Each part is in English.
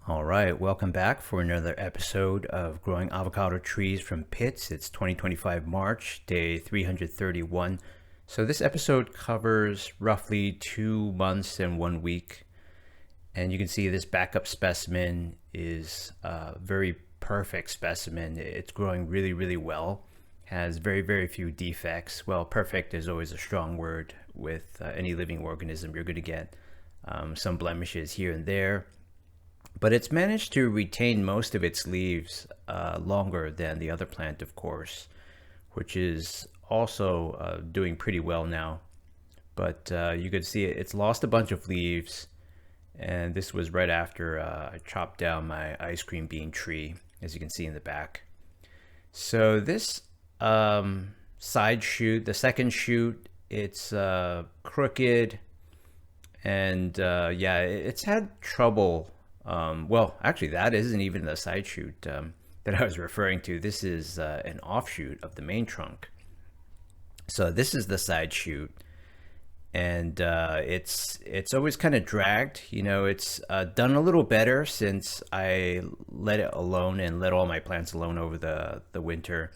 All right, welcome back for another episode of Growing Avocado Trees from Pits. It's 2025 March, day 331. So this episode covers roughly 2 months and 1 week. And you can see this backup specimen is a very perfect specimen. It's growing really, really well. Has very, very few defects. Well, perfect is always a strong word with any living organism. You're going to get some blemishes here and there. But it's managed to retain most of its leaves longer than the other plant, of course, which is also doing pretty well now. But you can see it's lost a bunch of leaves, and this was right after I chopped down my ice cream bean tree, as you can see in the back. So this side shoot, the second shoot, it's crooked, and yeah, it's had trouble. Well, actually, that isn't even the side shoot that I was referring to. This is an offshoot of the main trunk. So this is the side shoot, and it's always kind of dragged. You know, it's done a little better since I let it alone and let all my plants alone over the winter,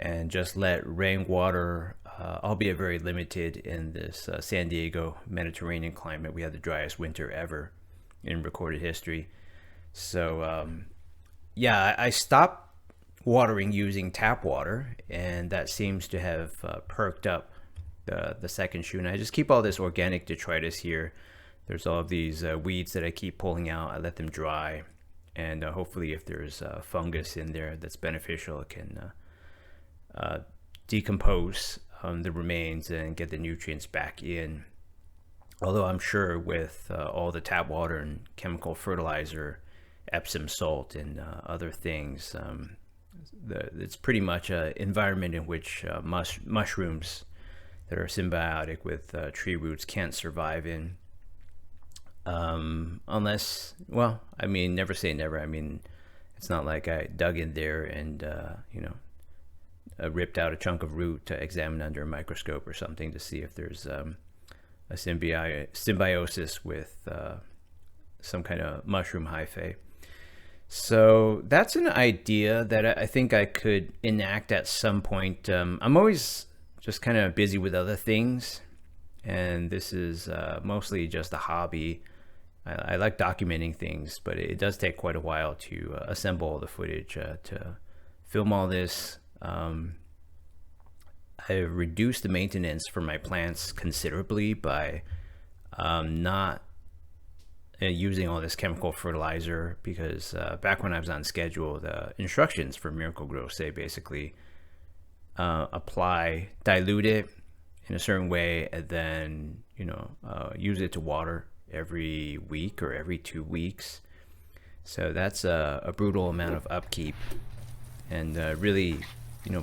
and just let rainwater, albeit very limited in this San Diego Mediterranean climate. We had the driest winter ever in recorded history. So yeah, I stopped watering using tap water, and that seems to have perked up the second shoot. And I just keep all this organic detritus here. There's all of these weeds that I keep pulling out. I let them dry, and hopefully if there's fungus in there that's beneficial, it can decompose the remains and get the nutrients back in. Although I'm sure with all the tap water and chemical fertilizer, Epsom salt, and other things, it's pretty much an environment in which mushrooms that are symbiotic with tree roots can't survive in. Unless, well, I mean, never say never. I mean, it's not like I dug in there and, ripped out a chunk of root to examine under a microscope or something to see if there's a symbiosis with some kind of mushroom hyphae. So that's an idea that I think I could enact at some point. I'm always just kind of busy with other things, and this is mostly just a hobby. I like documenting things, but it does take quite a while to assemble all the footage, to film all this. I've reduced the maintenance for my plants considerably by not using all this chemical fertilizer, because back when I was on schedule, the instructions for Miracle-Gro say basically dilute it in a certain way, and then use it to water every week or every 2 weeks. So that's a brutal amount of upkeep, and really,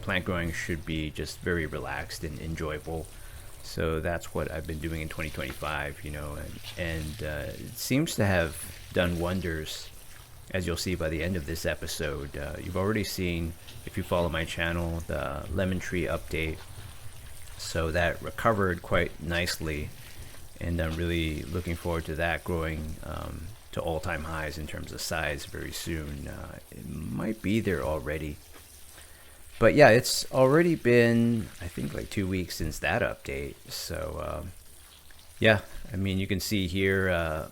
plant growing should be just very relaxed and enjoyable. So that's what I've been doing in 2025, and it seems to have done wonders, as you'll see by the end of this episode. You've already seen, if you follow my channel, the lemon tree update. So that recovered quite nicely, and I'm really looking forward to that growing to all-time highs in terms of size very soon. It might be there already. But yeah, it's already been, I think, like 2 weeks since that update. So yeah, I mean, you can see here,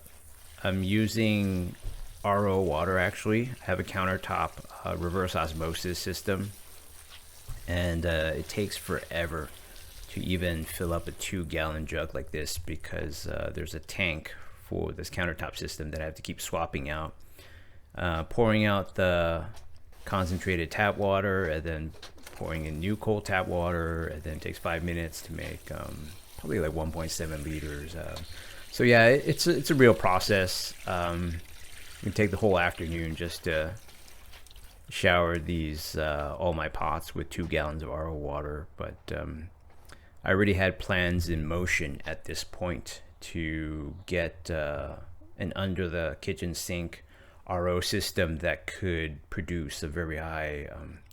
I'm using RO water, actually. I have a countertop reverse osmosis system, and it takes forever to even fill up a 2-gallon jug like this, because there's a tank for this countertop system that I have to keep swapping out, pouring out the concentrated tap water, and then pouring in new cold tap water, and then it takes 5 minutes to make probably like 1.7 liters. So yeah, it's a real process. You take the whole afternoon just to shower these all my pots with 2 gallons of RO water, but I already had plans in motion at this point to get an under the kitchen sink RO system that could produce a very high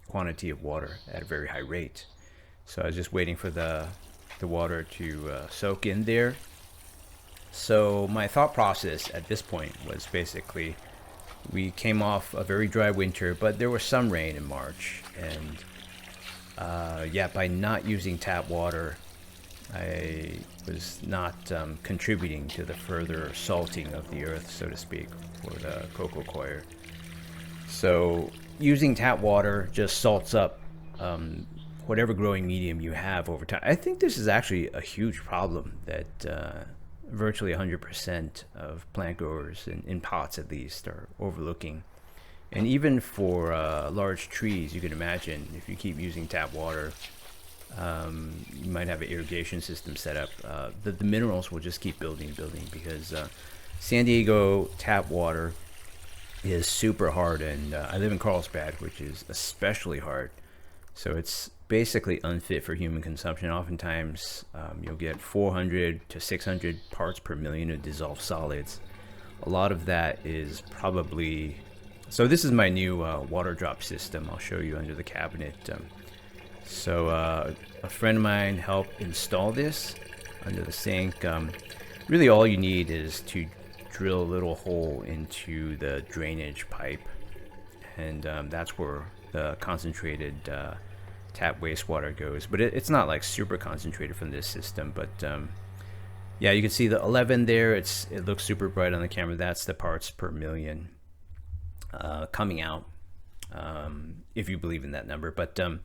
quantity of water at a very high rate. So I was just waiting for the water to soak in there. So my thought process at this point was basically, We came off a very dry winter, but there was some rain in March. And yeah, by not using tap water, I was not contributing to the further salting of the earth, so to speak, for the cocoa coir. So using tap water just salts up whatever growing medium you have over time. I think this is actually a huge problem that virtually 100% of plant growers, in pots at least, are overlooking. And even for large trees, you can imagine if you keep using tap water, you might have an irrigation system set up. The minerals will just keep building, because San Diego tap water is super hard, and I live in Carlsbad, which is especially hard. So it's basically unfit for human consumption. Oftentimes, you'll get 400 to 600 parts per million of dissolved solids. A lot of that is probably... So this is my new water drop system. I'll show you under the cabinet. So a friend of mine helped install this under the sink. Really all you need is to drill a little hole into the drainage pipe, and that's where the concentrated tap wastewater goes. But it's not like super concentrated from this system, but yeah, you can see the 11 there. It looks super bright on the camera. That's the parts per million coming out, if you believe in that number. But I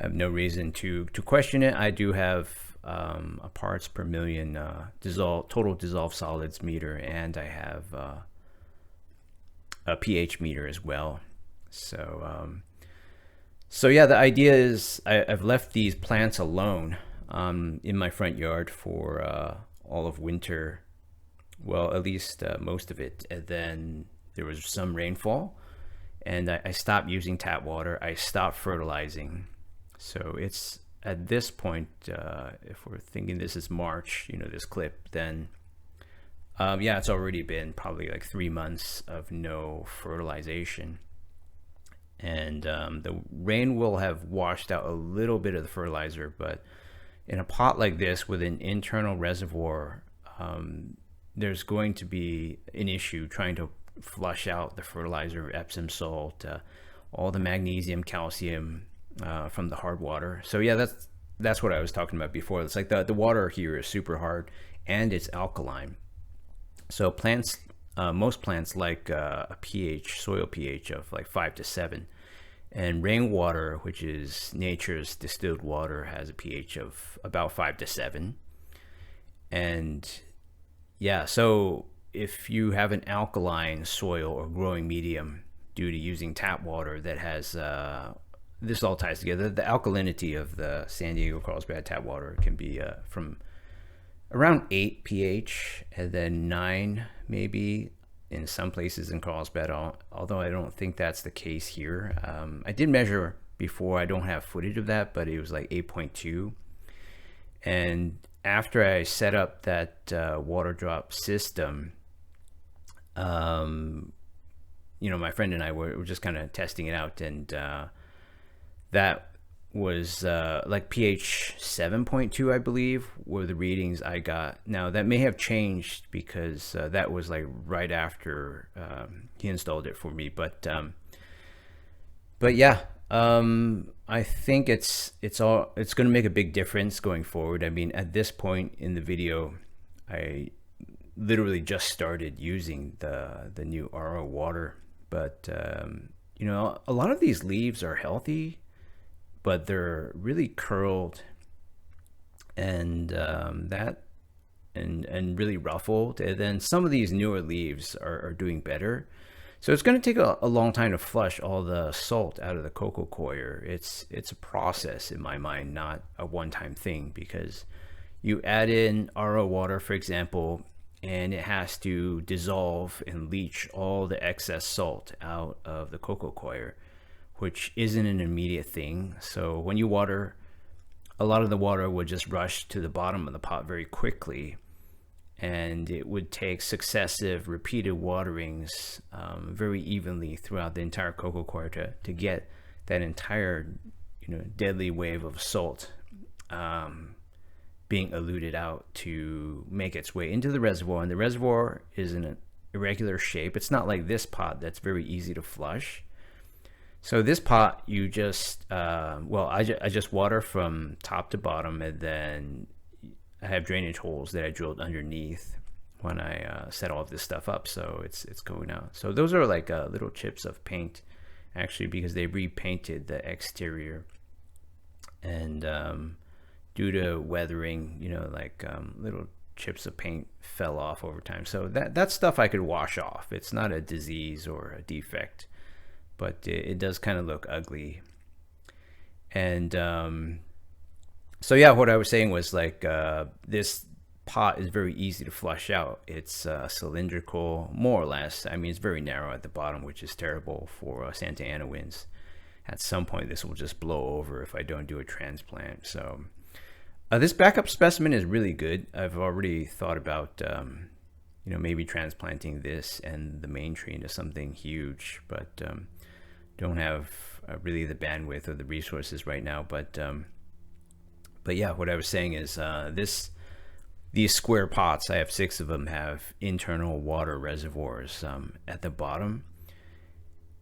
have no reason to question it. I do have a parts per million total dissolved solids meter, and I have a pH meter as well. So yeah, the idea is I've left these plants alone in my front yard for all of winter. Well, at least most of it. And then there was some rainfall, and I stopped using tap water. I stopped fertilizing. So it's at this point, if we're thinking this is March, this clip, then yeah, it's already been probably like 3 months of no fertilization. And the rain will have washed out a little bit of the fertilizer, but in a pot like this with an internal reservoir, there's going to be an issue trying to flush out the fertilizer, Epsom salt, all the magnesium, calcium from the hard water. So yeah, that's what I was talking about before. It's like the water here is super hard, and it's alkaline. So plants, most plants like a pH, soil pH of like 5 to 7, and rainwater, which is nature's distilled water, has a pH of about 5 to 7. And yeah, so if you have an alkaline soil or growing medium due to using tap water that has this all ties together. The alkalinity of the San Diego Carlsbad tap water can be from around 8 pH and then 9 maybe in some places in Carlsbad, although I don't think that's the case here. I did measure before. I don't have footage of that, but it was like 8.2. And after I set up that water drop system, my friend and I were just kind of testing it out, and that was like pH 7.2, I believe, were the readings I got. Now that may have changed because that was like right after he installed it for me. But yeah, I think it's going to make a big difference going forward. I mean, at this point in the video, I literally just started using the new RO water, but a lot of these leaves are healthy, but they're really curled and and really ruffled. And then some of these newer leaves are doing better. So it's going to take a long time to flush all the salt out of the cocoa coir. It's a process in my mind, not a one-time thing, because you add in RO water, for example, and it has to dissolve and leach all the excess salt out of the cocoa coir, which isn't an immediate thing. So when you water, a lot of the water would just rush to the bottom of the pot very quickly, and it would take successive repeated waterings very evenly throughout the entire cocoa coir to get that entire deadly wave of salt being eluted out to make its way into the reservoir. And the reservoir is irregular shape. It's not like this pot that's very easy to flush. So this pot, you just, I just water from top to bottom, and then I have drainage holes that I drilled underneath when I set all of this stuff up. So it's going out. So those are like little chips of paint, actually, because they repainted the exterior. And due to weathering, like little chips of paint fell off over time. So that stuff I could wash off. It's not a disease or a defect, but it does kind of look ugly. And so yeah, what I was saying was like this pot is very easy to flush out. It's cylindrical, more or less. I mean, it's very narrow at the bottom, which is terrible for Santa Ana winds. At some point, this will just blow over if I don't do a transplant. So this backup specimen is really good. I've already thought about maybe transplanting this and the main tree into something huge, but don't have really the bandwidth or the resources right now. But yeah, what I was saying is these square pots, I have 6 of them, have internal water reservoirs at the bottom,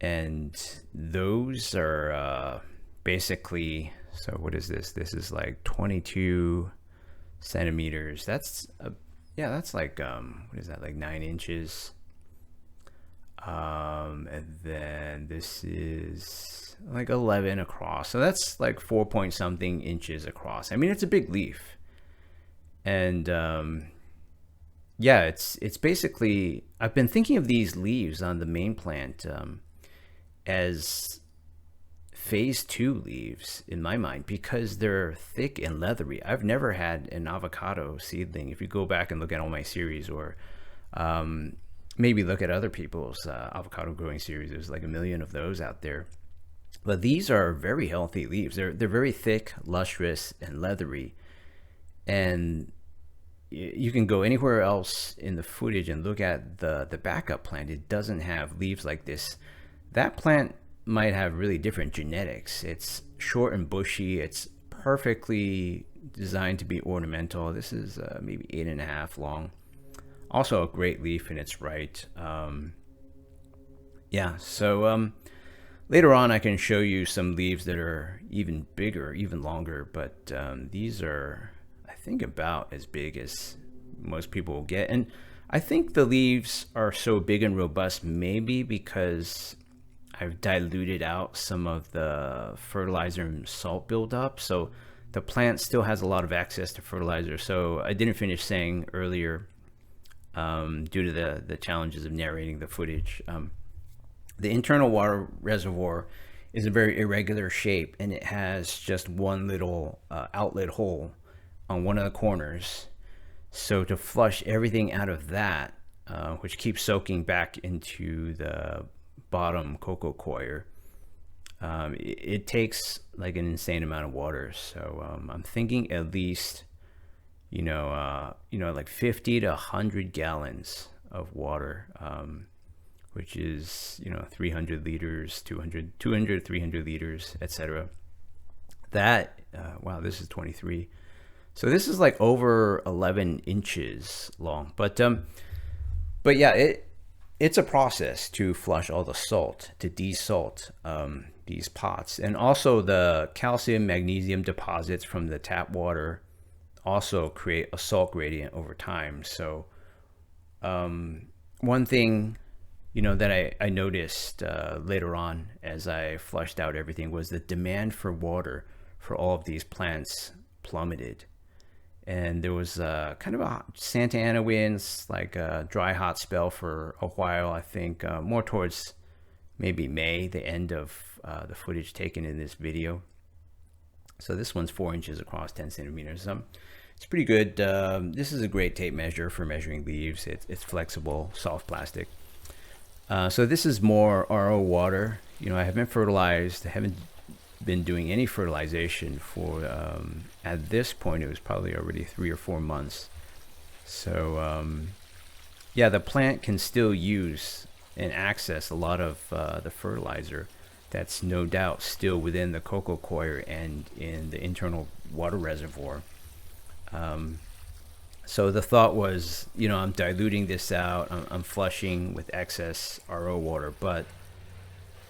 and those are basically, so what is this? This is like 22 centimeters. That's like what is that, like 9 inches? And then this is like 11 across, so that's like 4 point something inches across. I mean, it's a big leaf. And yeah, it's basically, I've been thinking of these leaves on the main plant as phase 2 leaves in my mind, because they're thick and leathery. I've never had an avocado seedling. If you go back and look at all my series, or maybe look at other people's avocado growing series, there's like a million of those out there. But these are very healthy leaves. They're very thick, lustrous, and leathery. And you can go anywhere else in the footage and look at the backup plant. It doesn't have leaves like this. That plant might have really different genetics. It's short and bushy. It's perfectly designed to be ornamental. This is maybe 8.5 long. Also a great leaf in its right. Yeah, so later on I can show you some leaves that are even bigger, even longer, but these are, I think, about as big as most people will get. And I think the leaves are so big and robust maybe because I've diluted out some of the fertilizer and salt buildup, so the plant still has a lot of access to fertilizer. So I didn't finish saying earlier, due to the challenges of narrating the footage, the internal water reservoir is a very irregular shape, and it has just one little outlet hole on one of the corners. So to flush everything out of that, which keeps soaking back into the bottom cocoa coir, it takes like an insane amount of water. So I'm thinking at least like 50 to 100 gallons of water, which is 300 liters, 200 300 liters, etc. That wow, this is 23. So this is like over 11 inches long. But yeah, it's a process to flush all the salt, to desalt these pots. And also the calcium, magnesium deposits from the tap water also create a salt gradient over time. So one thing that I noticed later on as I flushed out everything was the demand for water for all of these plants plummeted. And there was kind of a Santa Ana winds, like a dry hot spell for a while, I think, more towards maybe May, the end of the footage taken in this video. So this one's 4 inches across, 10 centimeters. It's pretty good. This is a great tape measure for measuring leaves. It's flexible, soft plastic. So this is more RO water. I haven't fertilized. I haven't been doing any fertilization for at this point it was probably already 3 or 4 months. So yeah, the plant can still use and access a lot of the fertilizer that's no doubt still within the cocoa coir and in the internal water reservoir. So the thought was, I'm diluting this out. I'm flushing with excess RO water, but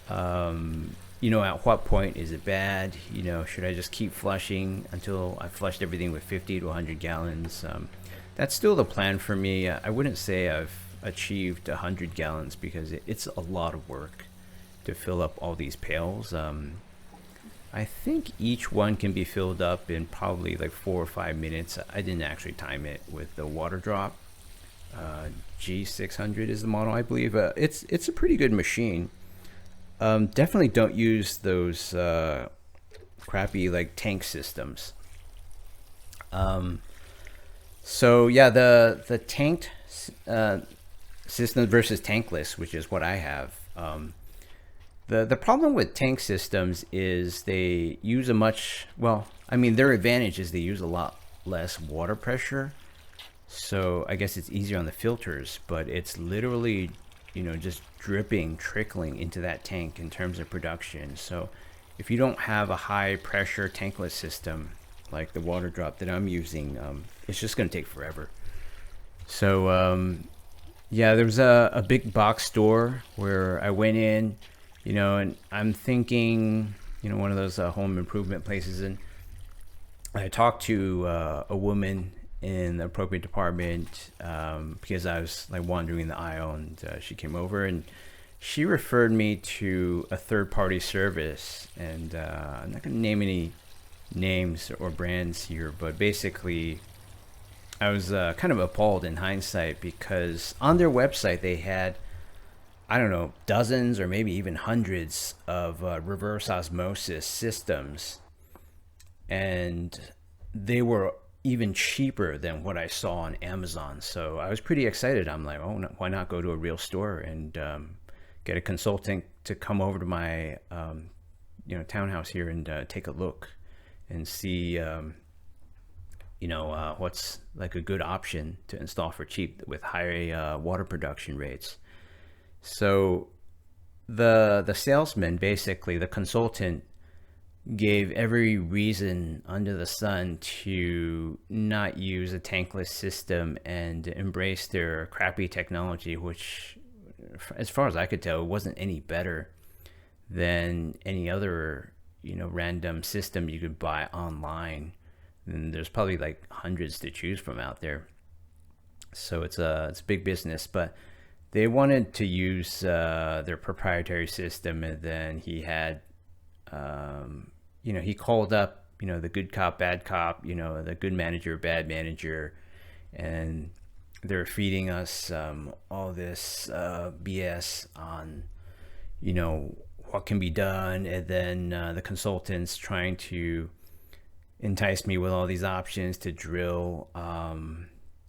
at what point is it bad? Should I just keep flushing until I've flushed everything with 50 to 100 gallons? That's still the plan for me. I wouldn't say I've achieved 100 gallons because it's a lot of work to fill up all these pails. I think each one can be filled up in probably like 4 or 5 minutes. I didn't actually time it with the water drop. G600 is the model, I believe. It's a pretty good machine. Definitely don't use those crappy like tank systems. So yeah, the tanked system versus tankless, which is what I have. The problem with tank systems is they use their advantage is they use a lot less water pressure. So I guess it's easier on the filters, but it's literally, just trickling into that tank in terms of production. So if you don't have a high pressure tankless system, like the water drop that I'm using, it's just going to take forever. So, yeah, there was a big box store where I went in, and I'm thinking, one of those home improvement places. And I talked to a woman in the appropriate department because I was like wandering the aisle, and she came over and she referred me to a third-party service. And I'm not going to name any names or brands here, but basically I was kind of appalled in hindsight because on their website they had, I don't know, dozens or maybe even hundreds of reverse osmosis systems, and they were even cheaper than what I saw on Amazon. So I was pretty excited. I'm like, oh, no, why not go to a real store and get a consultant to come over to my townhouse here and take a look and see what's like a good option to install for cheap with high water production rates. So the salesman, basically the consultant, gave every reason under the sun to not use a tankless system and embrace their crappy technology, which, as far as I could tell, wasn't any better than any other random system you could buy online. And there's probably like hundreds to choose from out there. So it's a big business, but they wanted to use their proprietary system. And then he had, he called up, the good cop, bad cop, the good manager, bad manager, and they're feeding us all this BS on, what can be done. And then the consultants trying to entice me with all these options to drill,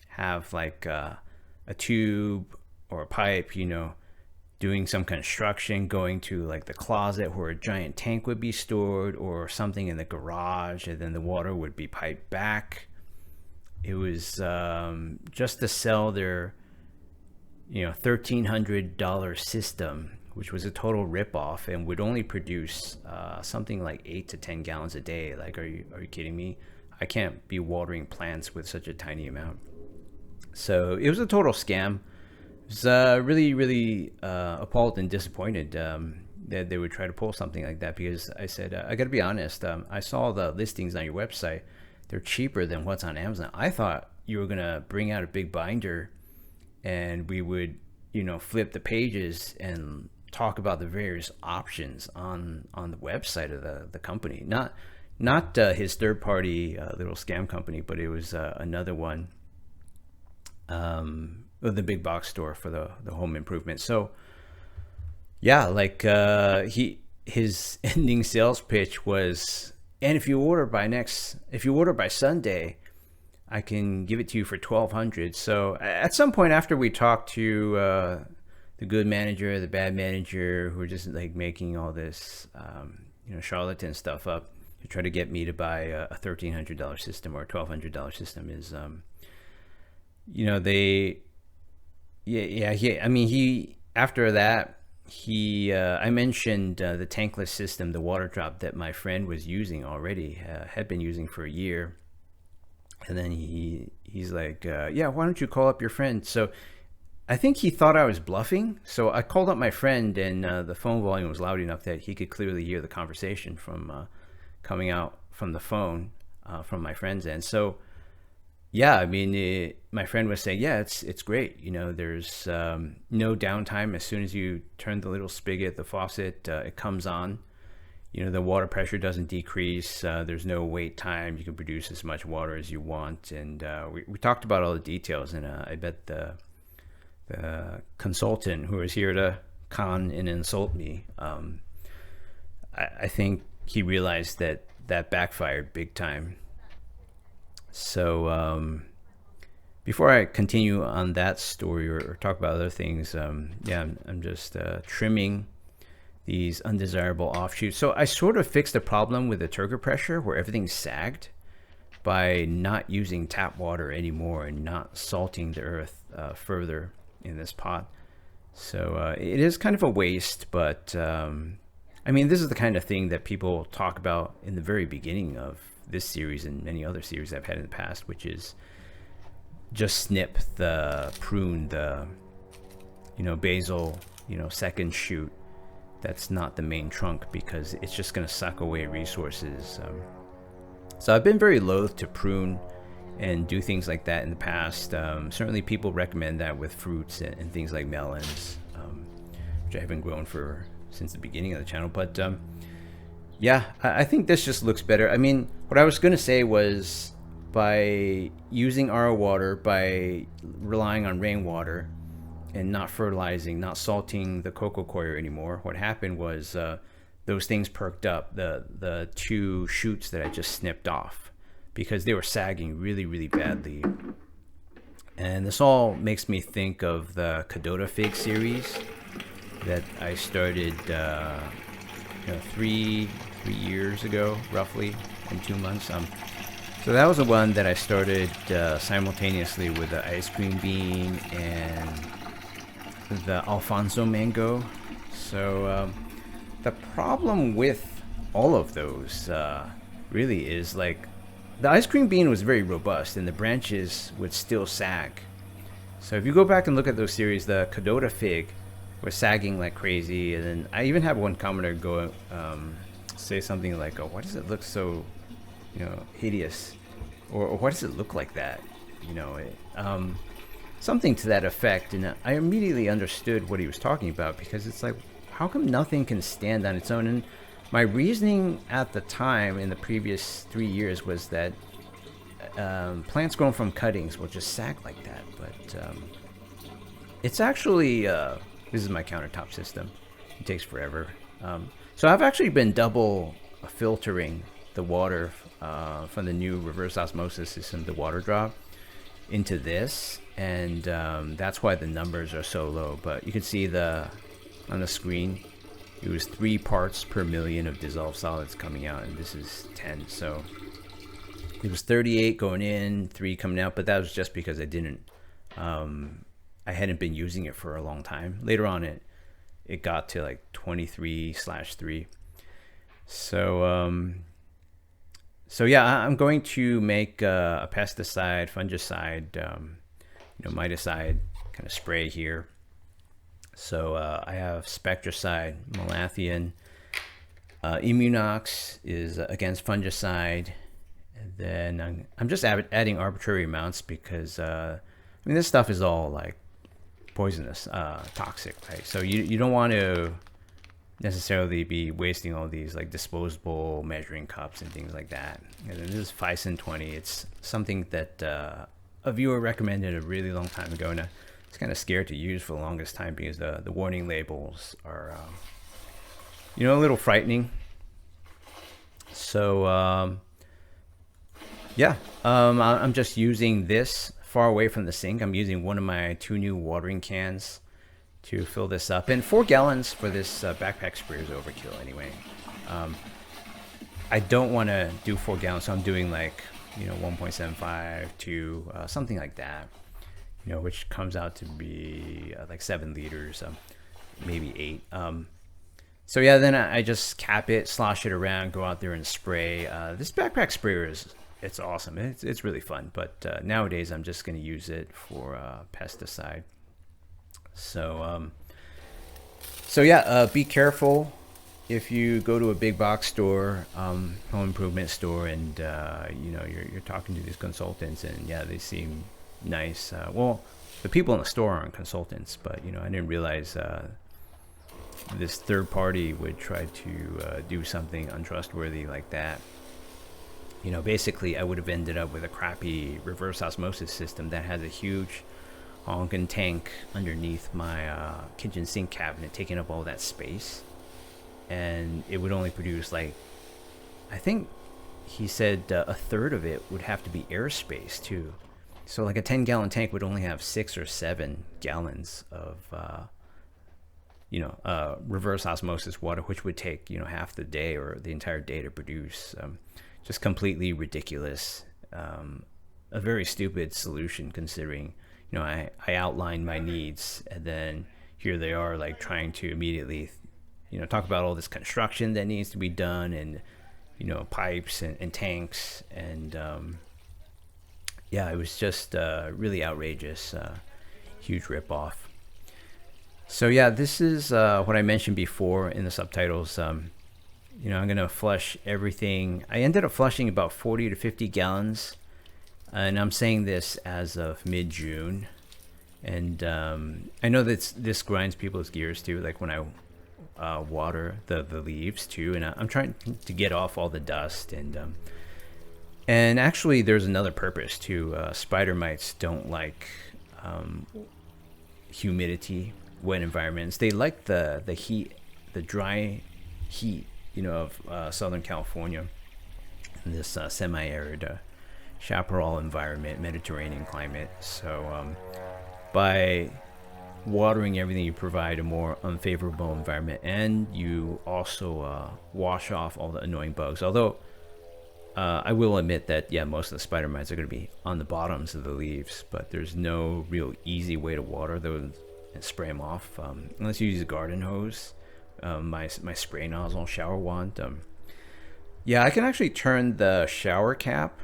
have like a tube or a pipe, doing some construction, going to like the closet where a giant tank would be stored, or something in the garage, and then the water would be piped back. It was just to sell their $1,300 system, which was a total ripoff and would only produce something like 8 to 10 gallons a day. Like, are you kidding me? I can't be watering plants with such a tiny amount. So it was a total scam. I was really, really appalled and disappointed that they would try to pull something like that, because I said, I got to be honest, I saw the listings on your website. They're cheaper than what's on Amazon. I thought you were going to bring out a big binder and we would, flip the pages and talk about the various options on the website of the company. Not his third-party little scam company, but it was another one. The big box store for the home improvement. So yeah, like his ending sales pitch was, and if you order by Sunday, I can give it to you for $1,200. So at some point after we talked to the good manager, the bad manager, who were just like making all this charlatan stuff up to try to get me to buy a $1,300 system or a $1,200 system, is after that, I mentioned the tankless system, the water drop that my friend was using already, had been using for a year. And then he's like, yeah, why don't you call up your friend? So I think he thought I was bluffing. So I called up my friend, and the phone volume was loud enough that he could clearly hear the conversation from coming out from the phone from my friend's end. So yeah, I mean, my friend was saying, yeah, it's great. You know, there's no downtime. As soon as you turn the little spigot, the faucet, it comes on. You know, the water pressure doesn't decrease. There's no wait time. You can produce as much water as you want. And we talked about all the details. And I bet the consultant who was here to con and insult me, I think he realized that backfired big time. So before I continue on that story or talk about other things, yeah, I'm just trimming these undesirable offshoots. So I sort of fixed the problem with the turgor pressure where everything sagged by not using tap water anymore and not salting the earth further in this pot. So it is kind of a waste, but I mean, this is the kind of thing that people talk about in the very beginning of this series and many other series I've had in the past, which is just snip prune the, basil, second shoot. That's not the main trunk because it's just going to suck away resources. So I've been very loath to prune and do things like that in the past. Certainly people recommend that with fruits and things like melons, which I haven't grown for since the beginning of the channel. But yeah, I think this just looks better. I mean, what I was going to say was by using RO water, by relying on rainwater, and not fertilizing, not salting the cocoa coir anymore, what happened was those things perked up, the two shoots that I just snipped off, because they were sagging really, really badly. And this all makes me think of the Cadota fig series that I started 3 years ago, roughly, in 2 months. So that was the one that I started simultaneously with the ice cream bean and the Alfonso mango. So the problem with all of those really is like the ice cream bean was very robust and the branches would still sag. So if you go back and look at those series, the Cadota fig was sagging like crazy. And then I even had one commenter go say something like, oh, why does it look so hideous, or why does it look like that, something to that effect. And I immediately understood what he was talking about, because it's like, how come nothing can stand on its own? And my reasoning at the time in the previous 3 years was that plants grown from cuttings will just sag like that. But it's actually this is my countertop system. It takes forever. So I've actually been double filtering the water from the new reverse osmosis system, the water drop, into this, and that's why the numbers are so low. But you can see on the screen, it was 3 parts per million of dissolved solids coming out, and this is 10. So it was 38 going in, 3 coming out, but that was just because I hadn't been using it for a long time. Later on, it got to like 23/3. So yeah, I'm going to make a pesticide, fungicide, miticide kind of spray here. So I have Spectracide, Malathion, Immunox is against fungicide, and then I'm just adding arbitrary amounts because this stuff is all like poisonous, toxic, right? So you don't want to necessarily be wasting all these like disposable measuring cups and things like that. And this is Physin 20. It's something that a viewer recommended a really long time ago, and I was kind of scared to use for the longest time because the warning labels are a little frightening. So yeah, I'm just using this far away from the sink. I'm using one of my 2 new watering cans to fill this up, and 4 gallons for this backpack sprayer is overkill anyway. I don't want to do 4 gallons, so I'm doing like 1.75 to something like that, which comes out to be like 7 liters, maybe 8. So yeah, then I just cap it, slosh it around, go out there and spray. This backpack sprayer is it's awesome. It's really fun. But nowadays, I'm just going to use it for pesticide. So so yeah, be careful if you go to a big box store, home improvement store, and you're talking to these consultants, and yeah, they seem nice. Well, the people in the store aren't consultants, but I didn't realize this third party would try to do something untrustworthy like that. Basically, I would have ended up with a crappy reverse osmosis system that has a huge honking tank underneath my kitchen sink cabinet, taking up all that space, and it would only produce like, I think he said a third of it would have to be airspace too. So like a 10-gallon tank would only have 6 or 7 gallons of reverse osmosis water, which would take half the day or the entire day to produce. Just completely ridiculous. A very stupid solution, considering I outlined my needs, and then here they are like trying to immediately talk about all this construction that needs to be done, and pipes and tanks, and yeah, it was just really outrageous. Huge ripoff. So yeah, this is what I mentioned before in the subtitles. I'm gonna flush everything. I ended up flushing about 40 to 50 gallons, and I'm saying this as of mid-June. And I know that this grinds people's gears too, like when I water the leaves too, and I'm trying to get off all the dust, and actually there's another purpose too. Spider mites don't like humidity, wet environments. They like the heat, the dry heat, of Southern California, in this semi-arid chaparral environment, Mediterranean climate. So by watering everything, you provide a more unfavorable environment, and you also wash off all the annoying bugs. Although I will admit that most of the spider mites are going to be on the bottoms of the leaves, but there's no real easy way to water those and spray them off unless you use a garden hose. My spray nozzle, shower wand. I can actually turn the shower cap.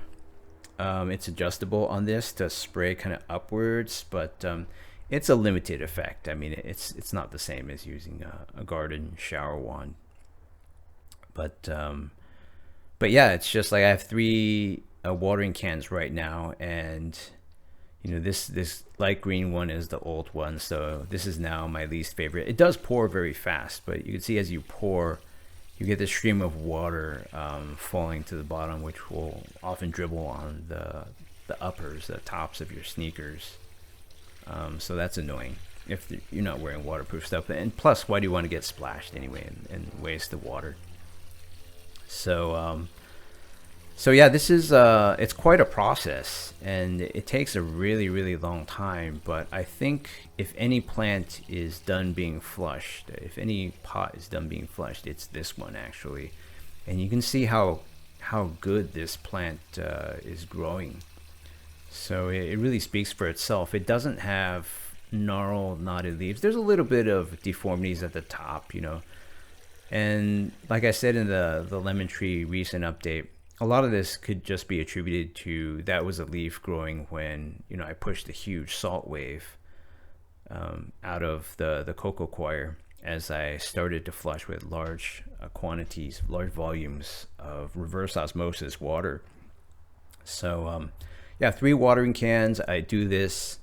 It's adjustable on this to spray kind of upwards, but it's a limited effect. I mean, it's not the same as using a garden shower wand. But yeah, it's just like I have 3 watering cans right now, and this light green one is the old one, so this is now my least favorite. It does pour very fast, but you can see as you pour, you get this stream of water falling to the bottom, which will often dribble on the uppers, the tops of your sneakers. So that's annoying if you're not wearing waterproof stuff. And plus, why do you want to get splashed anyway and waste the water? So yeah, this is it's quite a process, and it takes a really, really long time. But I think if any plant is done being flushed, if any pot is done being flushed, it's this one actually. And you can see how good this plant is growing. So it really speaks for itself. It doesn't have gnarled, knotted leaves. There's a little bit of deformities at the top, and like I said in the lemon tree recent update, a lot of this could just be attributed to that was a leaf growing when I pushed a huge salt wave out of the cocoa coir as I started to flush with large quantities, large volumes of reverse osmosis water. So 3 watering cans. I do this,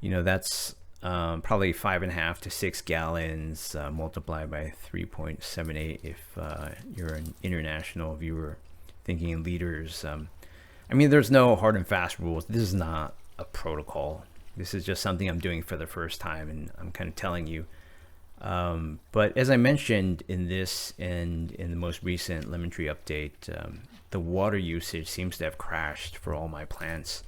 that's probably 5.5 to 6 gallons multiplied by 3.78 if you're an international viewer thinking in liters. I mean, there's no hard and fast rules. This is not a protocol. This is just something I'm doing for the first time, and I'm kind of telling you. But as I mentioned in this and in the most recent lemon tree update, the water usage seems to have crashed for all my plants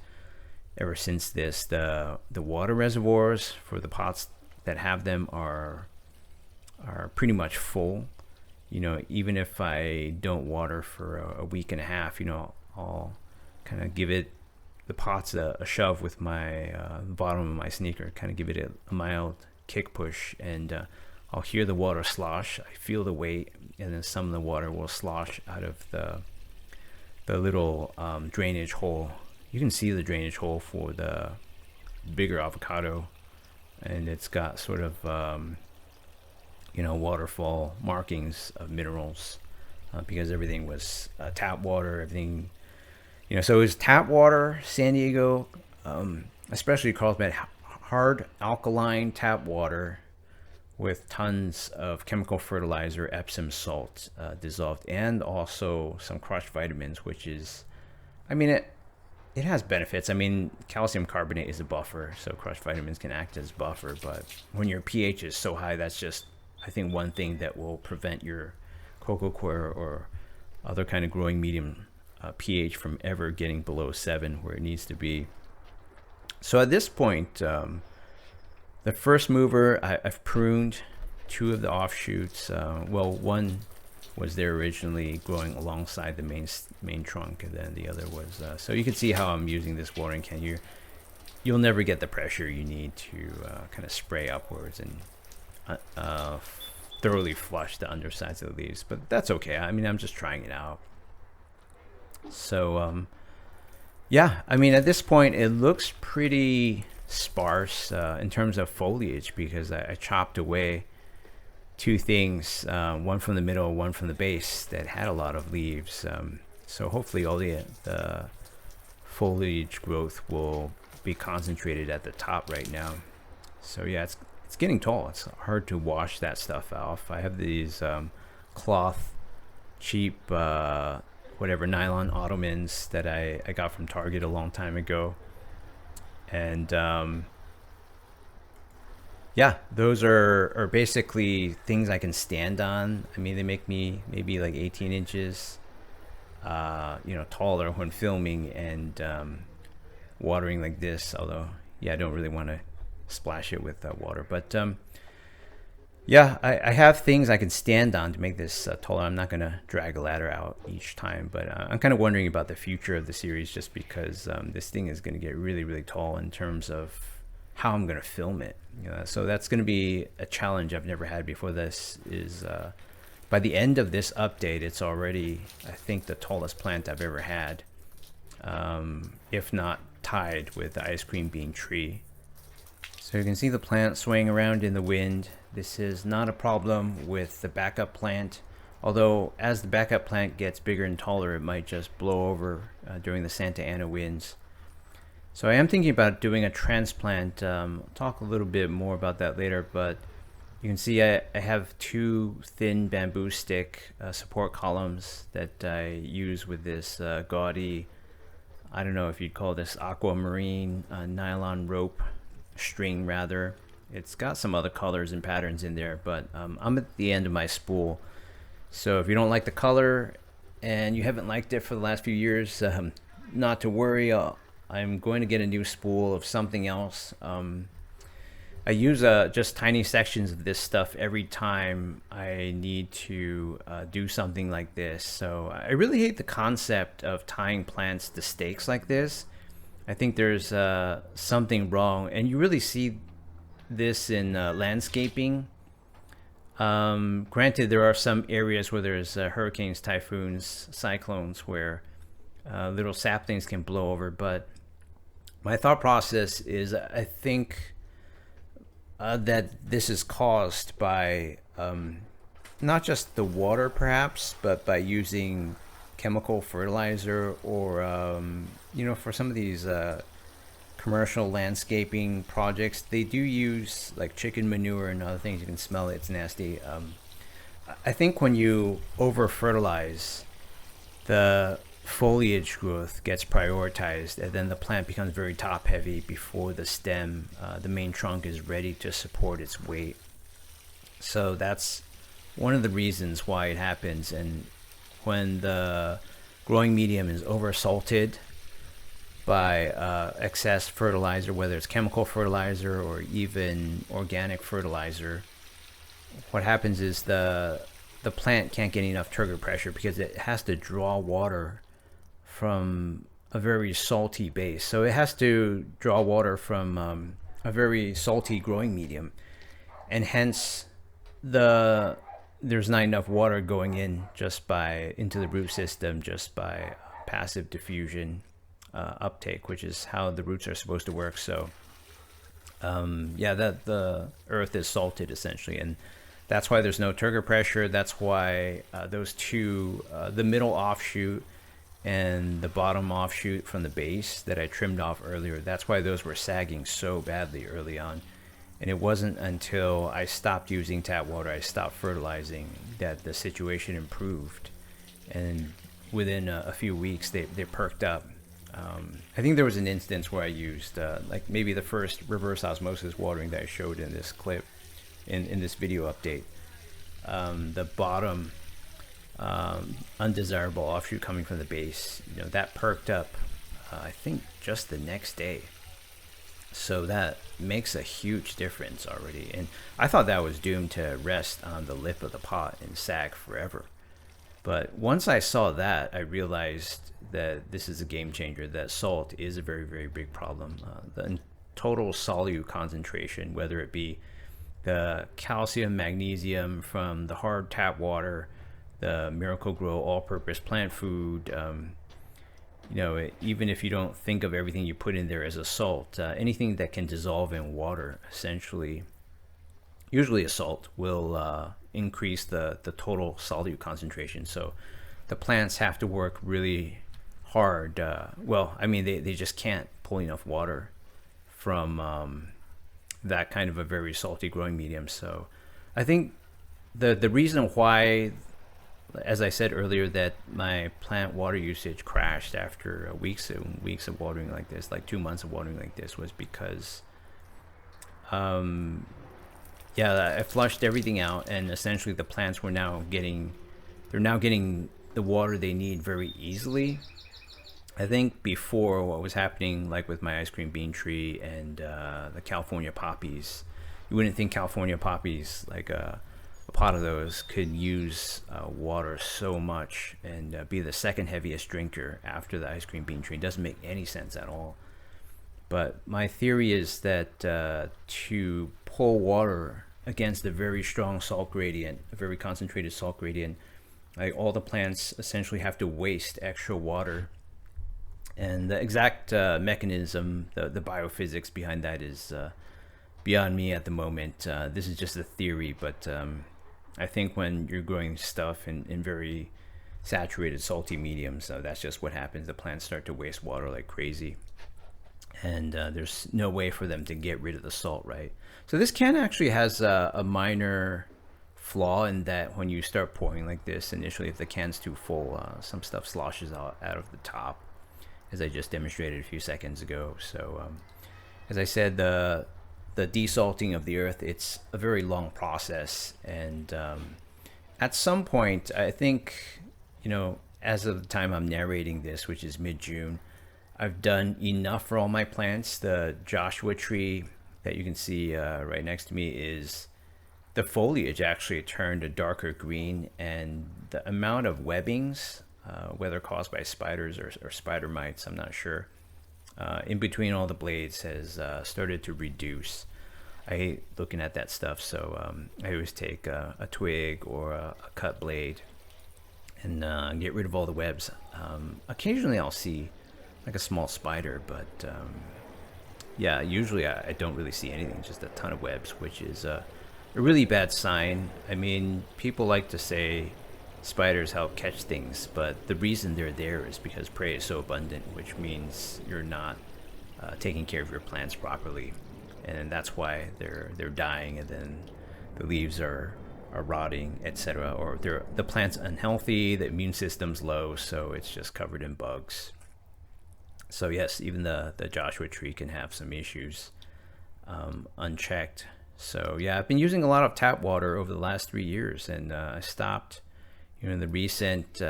ever since this. The water reservoirs for the pots that have them are pretty much full. Even if I don't water for a week and a half, I'll kind of give the pots a shove with my bottom of my sneaker, kind of give it a mild kick push, and I'll hear the water slosh. I feel the weight, and then some of the water will slosh out of the little drainage hole. You can see the drainage hole for the bigger avocado, and it's got sort of waterfall markings of minerals because everything was tap water. Everything, so it was tap water. San Diego, especially Carlsbad, hard alkaline tap water with tons of chemical fertilizer, Epsom salt dissolved, and also some crushed vitamins, which is, it has benefits. Calcium carbonate is a buffer, so crushed vitamins can act as buffer. But when your pH is so high, that's just, I think, one thing that will prevent your cocoa coir or other kind of growing medium pH from ever getting below 7, where it needs to be. So at this point, the first mover, I've pruned 2 of the offshoots. One was there originally growing alongside the main trunk, and then the other was. So you can see how I'm using this watering can. You'll never get the pressure you need to kind of spray upwards and thoroughly flush the undersides of the leaves, but that's okay. I'm just trying it out. So at this point it looks pretty sparse in terms of foliage, because I chopped away 2 things, one from the middle, one from the base, that had a lot of leaves. So hopefully all the foliage growth will be concentrated at the top right now. So yeah, it's getting tall. It's hard to wash that stuff off. I have these cloth, cheap, nylon ottomans that I got from Target a long time ago. And those are basically things I can stand on. They make me maybe like 18 inches taller when filming and watering like this, although I don't really want to splash it with water. But I have things I can stand on to make this taller. I'm not going to drag a ladder out each time, but I'm kind of wondering about the future of the series, just because this thing is going to get really, really tall in terms of how I'm going to film it. So that's going to be a challenge I've never had before. This is by the end of this update, it's already, I think, the tallest plant I've ever had, if not tied with the ice cream bean tree. So you can see the plant swaying around in the wind. This is not a problem with the backup plant, although as the backup plant gets bigger and taller, it might just blow over during the Santa Ana winds. So I am thinking about doing a transplant. I'll talk a little bit more about that later, but you can see I have 2 thin bamboo stick support columns that I use with this gaudy, I don't know if you'd call this aquamarine nylon rope string rather. It's got some other colors and patterns in there, but I'm at the end of my spool. So if you don't like the color and you haven't liked it for the last few years, not to worry. I'm going to get a new spool of something else. I use just tiny sections of this stuff every time I need to do something like this. So I really hate the concept of tying plants to stakes like this. I think there's something wrong, and you really see this in landscaping. Granted, there are some areas where there's hurricanes, typhoons, cyclones, where little saplings can blow over, but my thought process is I think that this is caused by not just the water perhaps, but by using chemical fertilizer or for some of these commercial landscaping projects, they do use like chicken manure and other things. You can smell it, it's nasty. I think when you over fertilize, the foliage growth gets prioritized, and then the plant becomes very top heavy before the stem, the main trunk, is ready to support its weight. So that's one of the reasons why it happens. And when the growing medium is over salted by excess fertilizer, whether it's chemical fertilizer or even organic fertilizer, what happens is the plant can't get enough turgor pressure because it has to draw water from a very salty base. So it has to draw water from a very salty growing medium, and hence there's not enough water going in into the root system just by passive diffusion uptake, which is how the roots are supposed to work. So yeah, that the earth is salted essentially, and that's why there's no turgor pressure. That's why those two, the middle offshoot and the bottom offshoot from the base that I trimmed off earlier, that's why those were sagging so badly early on. And it wasn't until I stopped using tap water, I stopped fertilizing, that the situation improved. And within a few weeks, they perked up. I think there was an instance where I used like maybe the first reverse osmosis watering that I showed in this clip, in this video update. The bottom undesirable offshoot coming from the base, that perked up, I think just the next day. So that makes a huge difference already. And I thought that was doomed to rest on the lip of the pot and sag forever. But once I saw that, I realized that this is a game changer, that salt is a very, very big problem. The total solute concentration, whether it be the calcium, magnesium from the hard tap water, the Miracle-Gro all-purpose plant food, even if you don't think of everything you put in there as a salt, anything that can dissolve in water, essentially, usually a salt, will increase the total solute concentration. So the plants have to work really hard. They just can't pull enough water from that kind of a very salty growing medium. So I think the reason why, as I said earlier, that my plant water usage crashed after weeks and weeks of watering like this, like 2 months of watering like this, was because I flushed everything out, and essentially the plants were now getting the water they need very easily. I think before, what was happening, like with my ice cream bean tree and the California poppies, you wouldn't think California poppies, like a pot of those, could use water so much and be the second heaviest drinker after the ice cream bean tree. It doesn't make any sense at all. But my theory is that to pull water against a very strong salt gradient, a very concentrated salt gradient, like, all the plants essentially have to waste extra water. And the exact mechanism, the biophysics behind that is beyond me at the moment. This is just a theory, but I think when you're growing stuff in very saturated salty mediums, that's just what happens. The plants start to waste water like crazy, and there's no way for them to get rid of the salt, right? So this can actually has a minor flaw in that when you start pouring like this initially, if the can's too full, some stuff sloshes out of the top, as I just demonstrated a few seconds ago. So as I said, the desalting of the earth, it's a very long process, and at some point, I think, as of the time I'm narrating this, which is mid-June, I've done enough for all my plants. The Joshua tree that you can see right next to me, is the foliage actually turned a darker green, and the amount of webbings, whether caused by spiders or spider mites, I'm not sure, in between all the blades has started to reduce. I hate looking at that stuff, so I always take a twig or a cut blade and get rid of all the webs. Occasionally I'll see like a small spider, but yeah, usually I don't really see anything, just a ton of webs, which is a really bad sign. I mean, people like to say spiders help catch things, but the reason they're there is because prey is so abundant, which means you're not taking care of your plants properly, and that's why they're dying, and then the leaves are rotting, etc., or the plant's unhealthy, the immune system's low, so it's just covered in bugs. So yes, even the Joshua tree can have some issues unchecked. So yeah, I've been using a lot of tap water over the last 3 years, and I stopped, in the recent,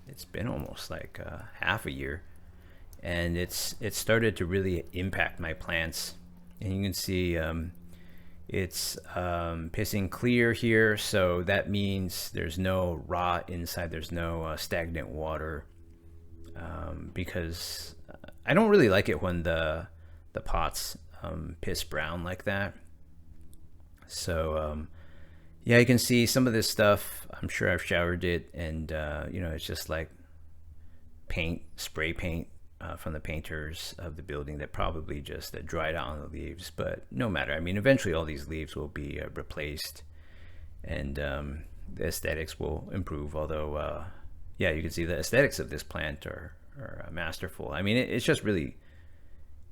it's been almost like half a year, and it's started to really impact my plants. And you can see it's pissing clear here, so that means there's no rot inside, there's no stagnant water, because I don't really like it when the pots piss brown like that. So yeah, you can see some of this stuff, I'm sure I've showered it, and it's just like paint, spray paint from the painters of the building that probably just dried out on the leaves. But no matter. I mean, eventually all these leaves will be replaced, and the aesthetics will improve. Although, yeah, you can see the aesthetics of this plant are masterful. I mean, it's just really,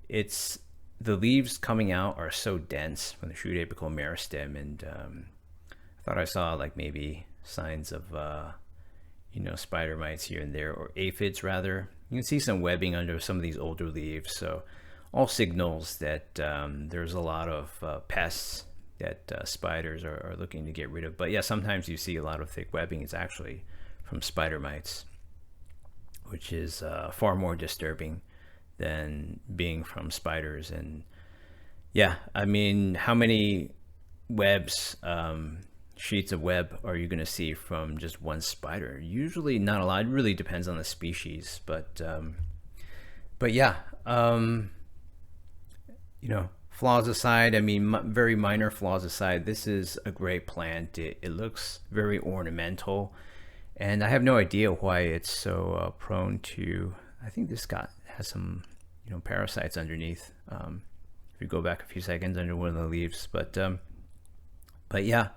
it's the leaves coming out are so dense from the shoot apical meristem, and I thought I saw like maybe signs of spider mites here and there, or aphids rather. You can see some webbing under some of these older leaves, so all signals that there's a lot of pests that spiders are looking to get rid of. But yeah, sometimes you see a lot of thick webbing. It's actually from spider mites, which is far more disturbing than being from spiders. And yeah, I mean, how many webs, sheets of web are you going to see from just one spider? Usually not a lot. It really depends on the species, but yeah, flaws aside, I mean, very minor flaws aside, this is a great plant. It looks very ornamental, and I have no idea why it's so prone to, I think this has some, parasites underneath. If you go back a few seconds under one of the leaves, but yeah,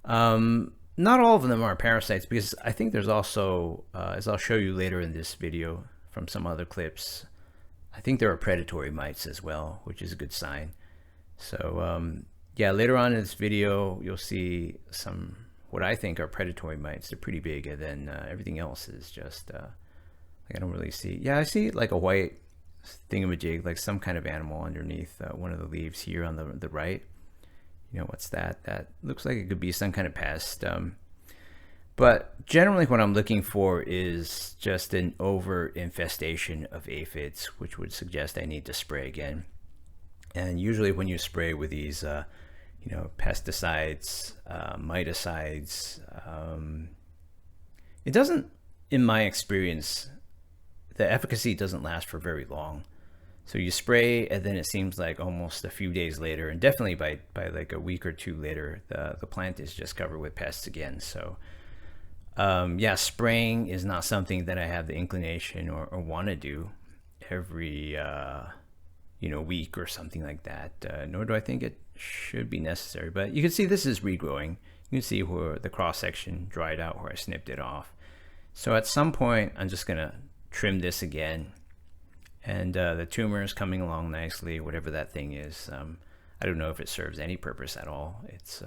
not all of them are parasites, because I think there's also, as I'll show you later in this video from some other clips, I think there are predatory mites as well, which is a good sign. So yeah, later on in this video, you'll see some, what I think are predatory mites. They're pretty big, and then everything else is just, like I don't really see. Yeah, I see like a white thingamajig, like some kind of animal underneath one of the leaves here on the right. What's that? That looks like it could be some kind of pest. But generally what I'm looking for is just an over infestation of aphids, which would suggest I need to spray again. And usually when you spray with these, pesticides, miticides, it doesn't, in my experience, the efficacy doesn't last for very long. So you spray, and then it seems like almost a few days later, and definitely by like a week or two later, the plant is just covered with pests again. So yeah, spraying is not something that I have the inclination or want to do every week or something like that, nor do I think it should be necessary. But you can see this is regrowing. You can see where the cross section dried out where I snipped it off. So at some point I'm just gonna trim this again, and the tumor is coming along nicely, whatever that thing is. I don't know if it serves any purpose at all. It's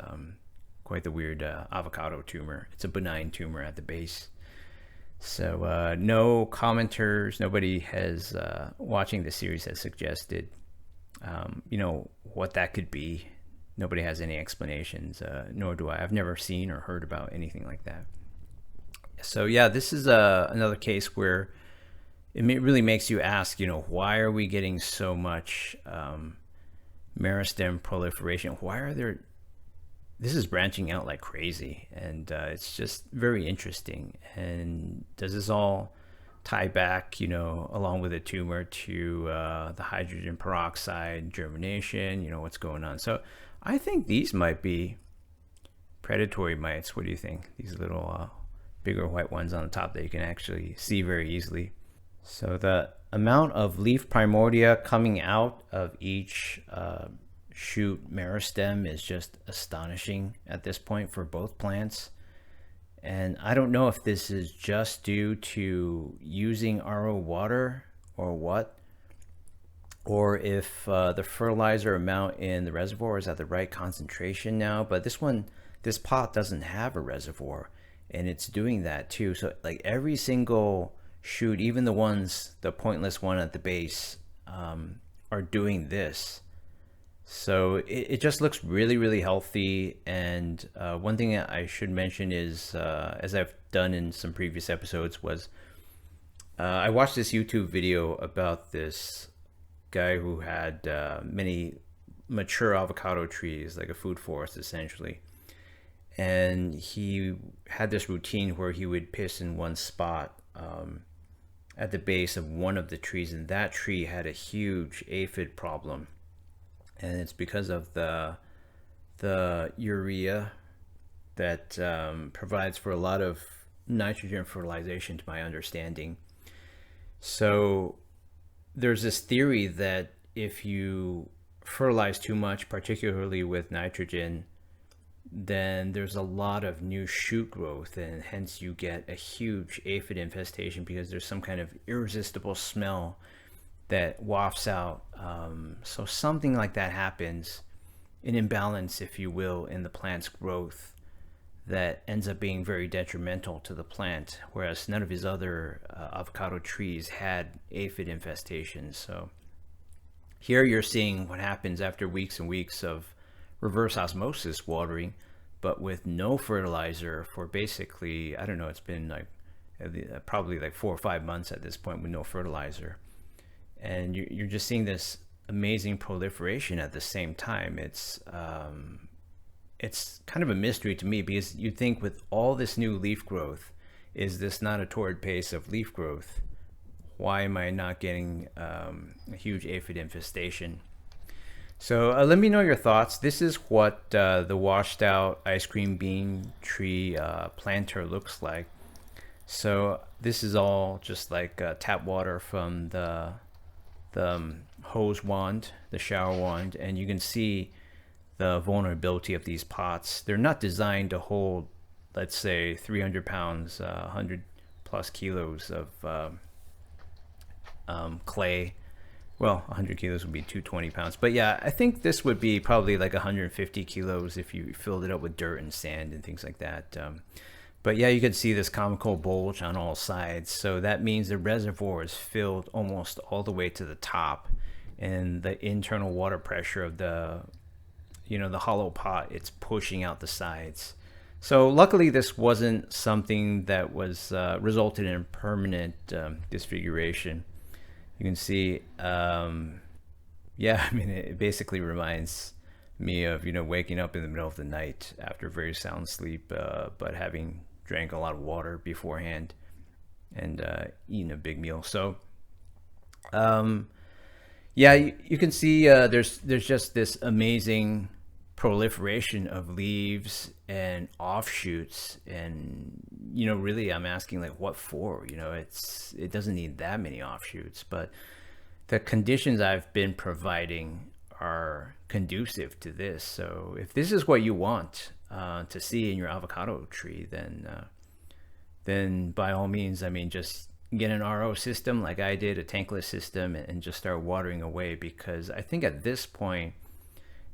quite the weird avocado tumor. It's a benign tumor at the base. So no commenters, nobody has watching the series has suggested what that could be. Nobody has any explanations, nor do I. I've never seen or heard about anything like that. So yeah, this is another case where it really makes you ask, why are we getting so much meristem proliferation? Why are there, this is branching out like crazy, and it's just very interesting. And does this all tie back, along with the tumor, to the hydrogen peroxide germination? What's going on? So I think these might be predatory mites. What do you think? These little bigger white ones on the top that you can actually see very easily. So the amount of leaf primordia coming out of each shoot meristem is just astonishing at this point for both plants. And I don't know if this is just due to using RO water or what, or if the fertilizer amount in the reservoir is at the right concentration now. But this pot doesn't have a reservoir, and it's doing that too. So like every single shoot, even the pointless one at the base, are doing this. So it just looks really, really healthy. And one thing that I should mention is, as I've done in some previous episodes, was I watched this YouTube video about this guy who had many mature avocado trees, like a food forest essentially. And he had this routine where he would piss in one spot at the base of one of the trees, and that tree had a huge aphid problem. And it's because of the urea that provides for a lot of nitrogen fertilization, to my understanding. So there's this theory that if you fertilize too much, particularly with nitrogen, then there's a lot of new shoot growth, and hence you get a huge aphid infestation because there's some kind of irresistible smell that wafts out. So something like that happens, an imbalance, if you will, in the plant's growth that ends up being very detrimental to the plant, whereas none of his other avocado trees had aphid infestations. So here you're seeing what happens after weeks and weeks of reverse osmosis watering, but with no fertilizer for basically, I don't know, it's been like probably like 4 or 5 months at this point with no fertilizer. And you're just seeing this amazing proliferation at the same time. It's kind of a mystery to me, because you'd think with all this new leaf growth, is this not a torrid pace of leaf growth? Why am I not getting a huge aphid infestation? So let me know your thoughts. This is what the washed out ice cream bean tree planter looks like. So this is all just like tap water from the hose wand, the shower wand, and you can see the vulnerability of these pots. They're not designed to hold, let's say, 300 pounds, 100 plus kilos of clay. Well, 100 kilos would be 220 pounds. But yeah, I think this would be probably like 150 kilos if you filled it up with dirt and sand and things like that. But yeah, you can see this comical bulge on all sides. So that means the reservoir is filled almost all the way to the top, and the internal water pressure of the hollow pot, it's pushing out the sides. So luckily this wasn't something that was resulted in permanent disfiguration. You can see, yeah, I mean, it basically reminds me of, waking up in the middle of the night after a very sound sleep, but having drank a lot of water beforehand and eaten a big meal. So, yeah, you can see there's just this amazing proliferation of leaves and offshoots, and really I'm asking, like, what for? It doesn't need that many offshoots, but the conditions I've been providing are conducive to this. So if this is what you want to see in your avocado tree, then by all means, I mean, just get an RO system like I did, a tankless system, and just start watering away, because I think at this point,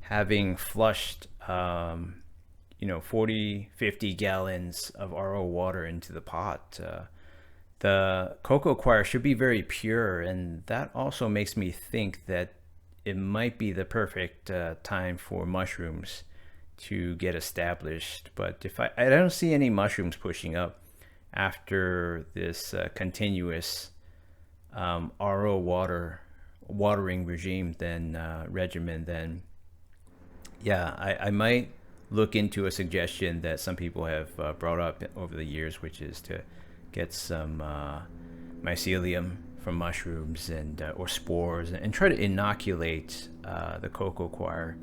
having flushed 40, 50 gallons of RO water into the pot, the cocoa coir should be very pure, and that also makes me think that it might be the perfect time for mushrooms to get established. But if I don't see any mushrooms pushing up after this continuous RO watering regime, regimen, then yeah, I might look into a suggestion that some people have brought up over the years, which is to get some mycelium from mushrooms and or spores, and try to inoculate the cocoa coir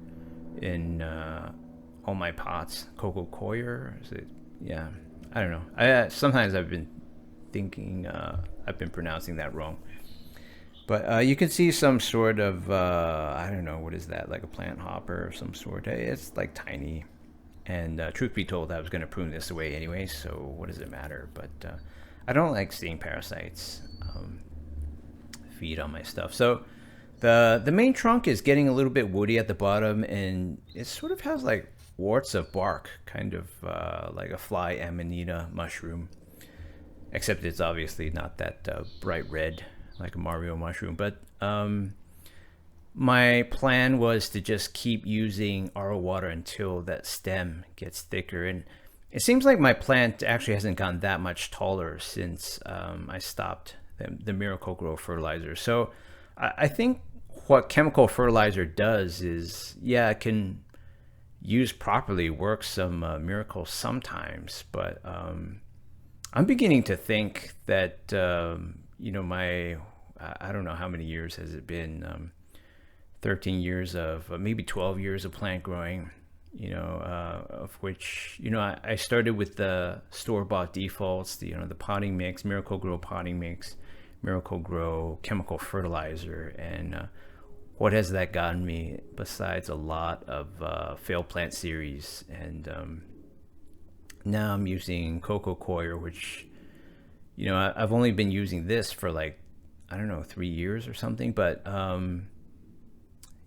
in all my pots. Cocoa coir, is it? Yeah, I don't know. Sometimes I've been thinking I've been pronouncing that wrong. But you can see some sort of, I don't know, what is that, like a plant hopper of some sort. It's like tiny. And truth be told, I was going to prune this away anyway, so what does it matter? But I don't like seeing parasites feed on my stuff. So the main trunk is getting a little bit woody at the bottom, and it sort of has like warts of bark, kind of like a fly amanita mushroom. Except it's obviously not that bright red like a Mario mushroom. But my plan was to just keep using RO water until that stem gets thicker. And it seems like my plant actually hasn't gotten that much taller since I stopped the Miracle-Gro fertilizer. So I think what chemical fertilizer does is, yeah, it can used properly work some miracles sometimes. But I'm beginning to think that, my, I don't know how many years has it been, 13 years of, maybe 12 years of plant growing, of which, I started with the store-bought defaults, the potting mix, Miracle-Gro potting mix, Miracle Grow chemical fertilizer. And what has that gotten me besides a lot of failed plant series? And now I'm using coco coir, which, I've only been using this for like, I don't know, 3 years or something. But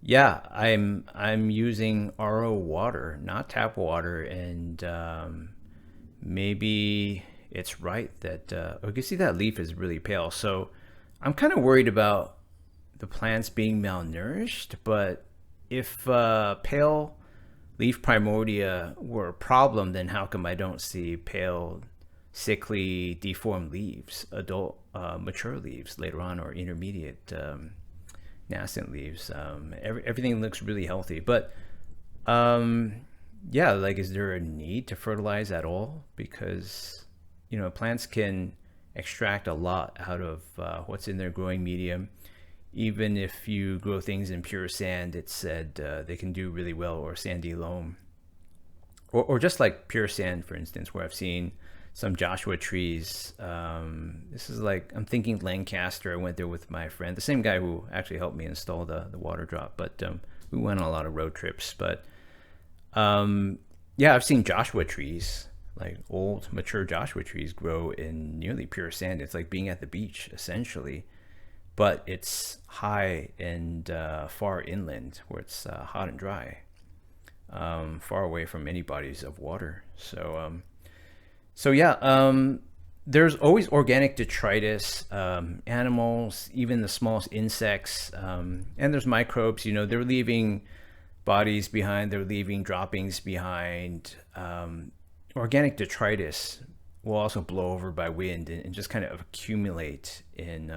yeah, I'm using RO water, not tap water, and maybe it's right that you can see that leaf is really pale. So I'm kind of worried about the plants being malnourished. But if pale leaf primordia were a problem, then how come I don't see pale, sickly, deformed leaves, adult, mature leaves later on, or intermediate nascent leaves? Everything looks really healthy. But yeah, like, is there a need to fertilize at all? Because plants can extract a lot out of what's in their growing medium. Even if you grow things in pure sand, it's said they can do really well, or sandy loam, or just like pure sand, for instance, where I've seen some Joshua trees. This is like, I'm thinking Lancaster. I went there with my friend, the same guy who actually helped me install the water drop. But we went on a lot of road trips. But yeah, I've seen Joshua trees, like old mature Joshua trees, grow in nearly pure sand. It's like being at the beach essentially, but it's high and far inland, where it's hot and dry, far away from any bodies of water. So yeah, there's always organic detritus, animals, even the smallest insects, and there's microbes. They're leaving bodies behind, they're leaving droppings behind. Organic detritus will also blow over by wind and just kind of accumulate in.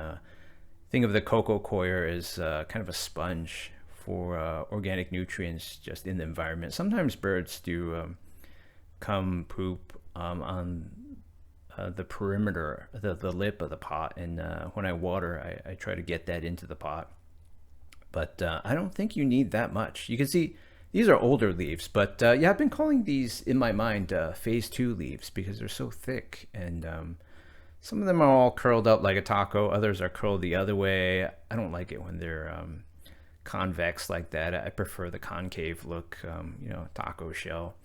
Think of the coco coir as kind of a sponge for organic nutrients just in the environment. Sometimes birds do come poop on the perimeter, the lip of the pot, and when I water, I try to get that into the pot. But I don't think you need that much. You can see these are older leaves, but yeah, I've been calling these in my mind phase 2 leaves because they're so thick, and some of them are all curled up like a taco. Others are curled the other way. I don't like it when they're convex like that. I prefer the concave look, taco shell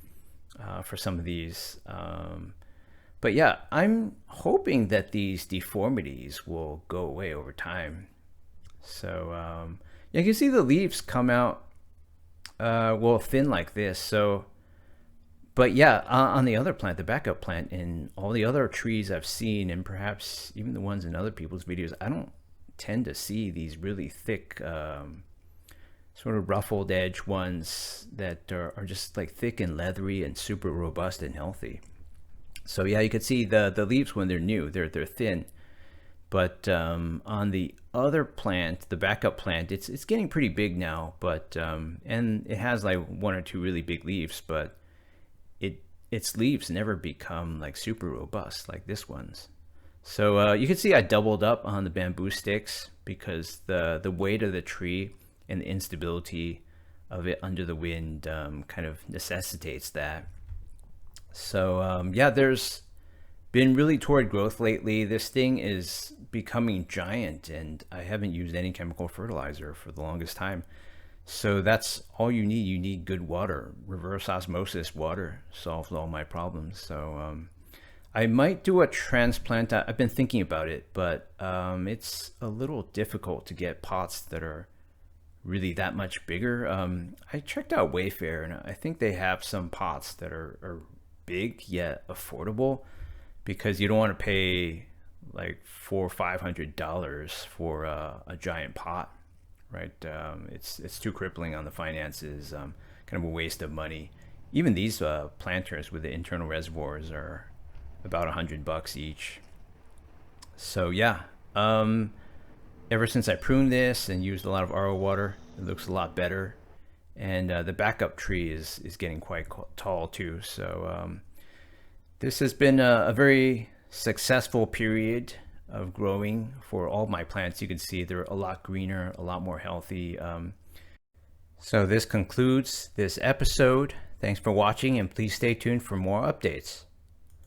for some of these. But yeah, I'm hoping that these deformities will go away over time. So yeah, you can see the leaves come out thin like this. So, but yeah, on the other plant, the backup plant, and all the other trees I've seen, and perhaps even the ones in other people's videos, I don't tend to see these really thick, sort of ruffled edge ones that are just like thick and leathery and super robust and healthy. So yeah, you can see the leaves when they're new, they're thin. But on the other plant, the backup plant, it's getting pretty big now. But and it has like 1 or 2 really big leaves, but its leaves never become like super robust like this one's. So you can see I doubled up on the bamboo sticks because the weight of the tree and the instability of it under the wind kind of necessitates that. So yeah, there's been really toward growth lately. This thing is becoming giant, and I haven't used any chemical fertilizer for the longest time. So that's all you need. You need good water. Reverse osmosis water solves all my problems. So I might do a transplant. I've been thinking about it, but it's a little difficult to get pots that are really that much bigger. I checked out Wayfair, and I think they have some pots that are big yet affordable, because you don't want to pay like $400 or $500 for a giant pot, right? It's too crippling on the finances, kind of a waste of money. Even these planters with the internal reservoirs are about $100 each. So yeah, ever since I pruned this and used a lot of RO water, it looks a lot better. And the backup tree is getting quite tall too. So this has been a very successful period of growing for all my plants. You can see they're a lot greener, a lot more healthy. So this concludes this episode. Thanks for watching, and please stay tuned for more updates.